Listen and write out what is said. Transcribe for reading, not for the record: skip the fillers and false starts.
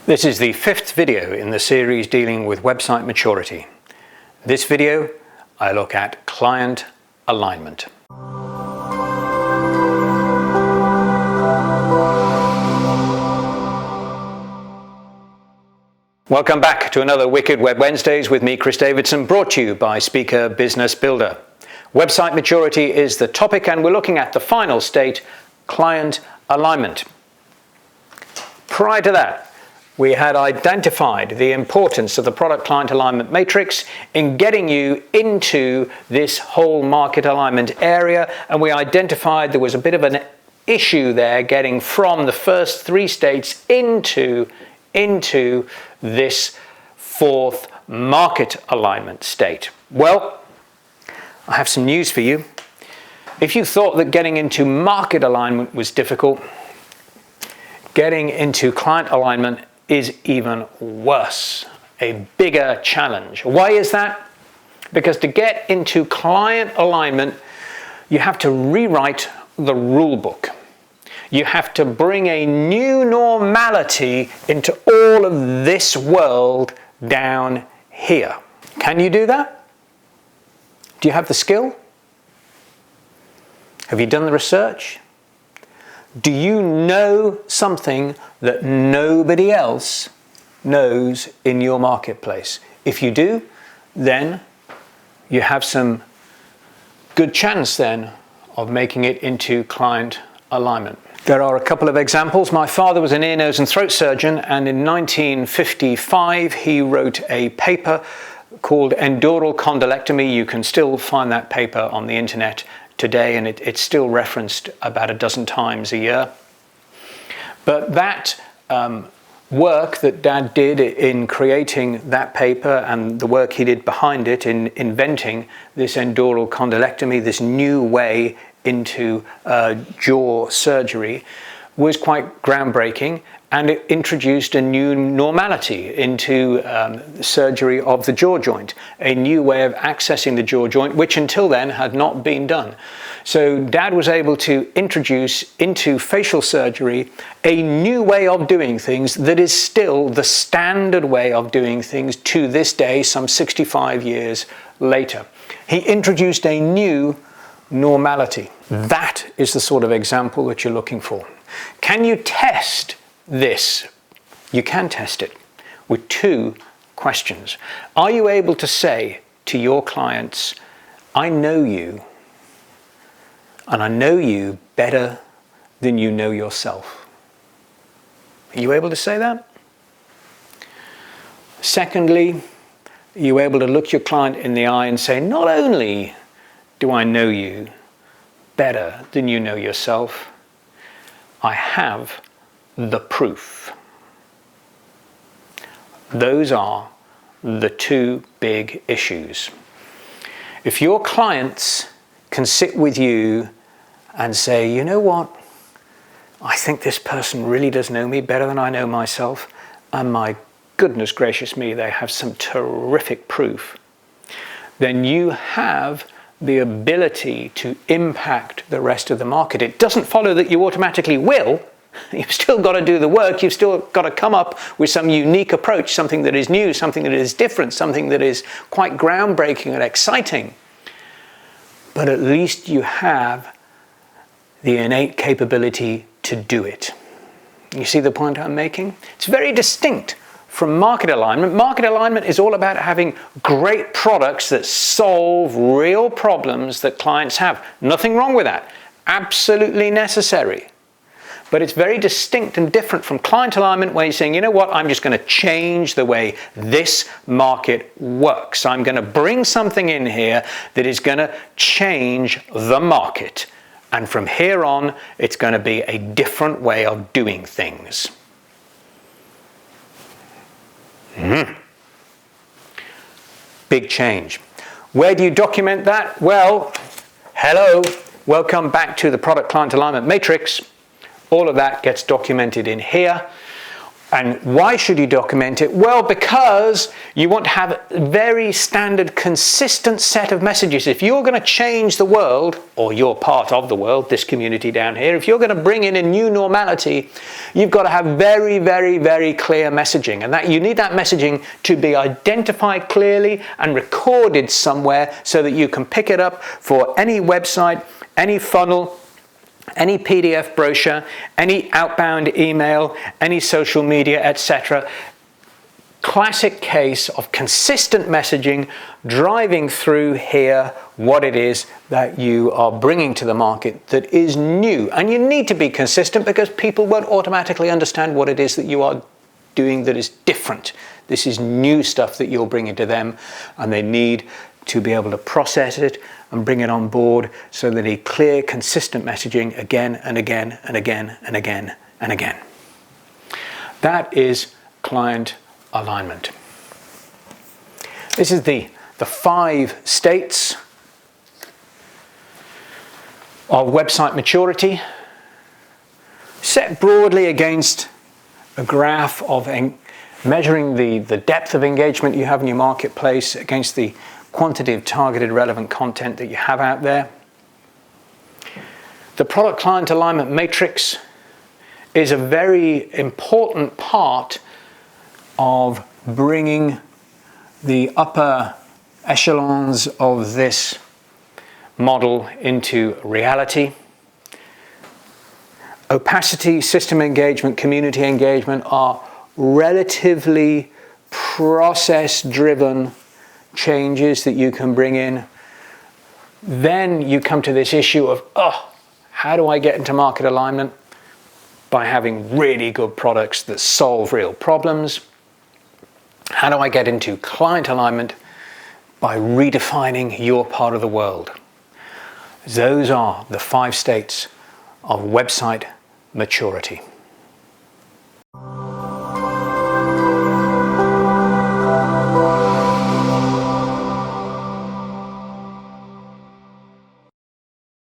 This is the 5th video in the series dealing with website maturity. This video, I look at client alignment. Welcome back to another Wicked Web Wednesdays with me, Chris Davidson, brought to you by Speaker Business Builder. Website maturity is the topic, and we're looking at the final state, client alignment. Prior to that, we had identified the importance of the product client alignment matrix in getting you into this whole market alignment area, and we identified there was a bit of an issue there getting from the first 3 states into this 4th market alignment state. Well, I have some news for you. If you thought that getting into market alignment was difficult, getting into client alignment is even worse, a bigger challenge. Why is that? Because to get into client alignment, you have to rewrite the rule book. You have to bring a new normality into all of this world down here. Can you do that? Do you have the skill? Have you done the research? Do you know something that nobody else knows in your marketplace? If you do, then you have some good chance then of making it into client alignment. There are a couple of examples. My father was an ear, nose and throat surgeon, and in 1955 he wrote a paper called Endural Condylectomy. You can still find that paper on the internet today, and it's still referenced about a dozen times a year. But that work that Dad did in creating that paper, and the work he did behind it in inventing this endural condylectomy, this new way into jaw surgery, was quite groundbreaking, and it introduced a new normality into surgery of the jaw joint, a new way of accessing the jaw joint, which until then had not been done. So Dad was able to introduce into facial surgery a new way of doing things that is still the standard way of doing things to this day, some 65 years later. He introduced a new normality. That is the sort of example that you're looking for. Can you test this? You can test it with 2 questions. Are you able to say to your clients, I know you, and I know you better than you know yourself? Are you able to say that? Secondly, are you able to look your client in the eye and say, not only do I know you better than you know yourself, I have the proof. Those are the 2 big issues. If your clients can sit with you and say, you know what, I think this person really does know me better than I know myself, and my goodness gracious me, they have some terrific proof, then you have the ability to impact the rest of the market. It doesn't follow that you automatically will. You've still got to do the work. You've still got to come up with some unique approach, something that is new, something that is different, something that is quite groundbreaking and exciting. But at least you have the innate capability to do it. You see the point I'm making? It's very distinct from market alignment. Market alignment is all about having great products that solve real problems that clients have. Nothing wrong with that. Absolutely necessary. But it's very distinct and different from client alignment, where you're saying, you know what, I'm just going to change the way this market works. I'm going to bring something in here that is going to change the market. And from here on, it's going to be a different way of doing things. Big change. Where do you document that? Well, hello, welcome back to the product client alignment matrix. All of that gets documented in here. And why should you document it? Well, because you want to have a very standard, consistent set of messages. If you're going to change the world, or you're part of the world, this community down here, if you're going to bring in a new normality, you've got to have very, very, very clear messaging. And that you need that messaging to be identified clearly and recorded somewhere so that you can pick it up for any website, any funnel, any PDF brochure, any outbound email, any social media, etc. Classic case of consistent messaging driving through here what it is that you are bringing to the market that is new. And you need to be consistent because people won't automatically understand what it is that you are doing that is different. This is new stuff that you're bringing to them, and they need to be able to process it and bring it on board so they need clear, consistent messaging again and again and again and again and again. That is client alignment. This is the 5 states of website maturity, set broadly against a graph of measuring the depth of engagement you have in your marketplace against the quantity of targeted relevant content that you have out there. The product client alignment matrix is a very important part of bringing the upper echelons of this model into reality. Opacity, system engagement, community engagement are relatively process-driven changes that you can bring in. Then you come to this issue of, how do I get into market alignment? By having really good products that solve real problems. How do I get into client alignment? By redefining your part of the world. Those are the 5 states of website maturity.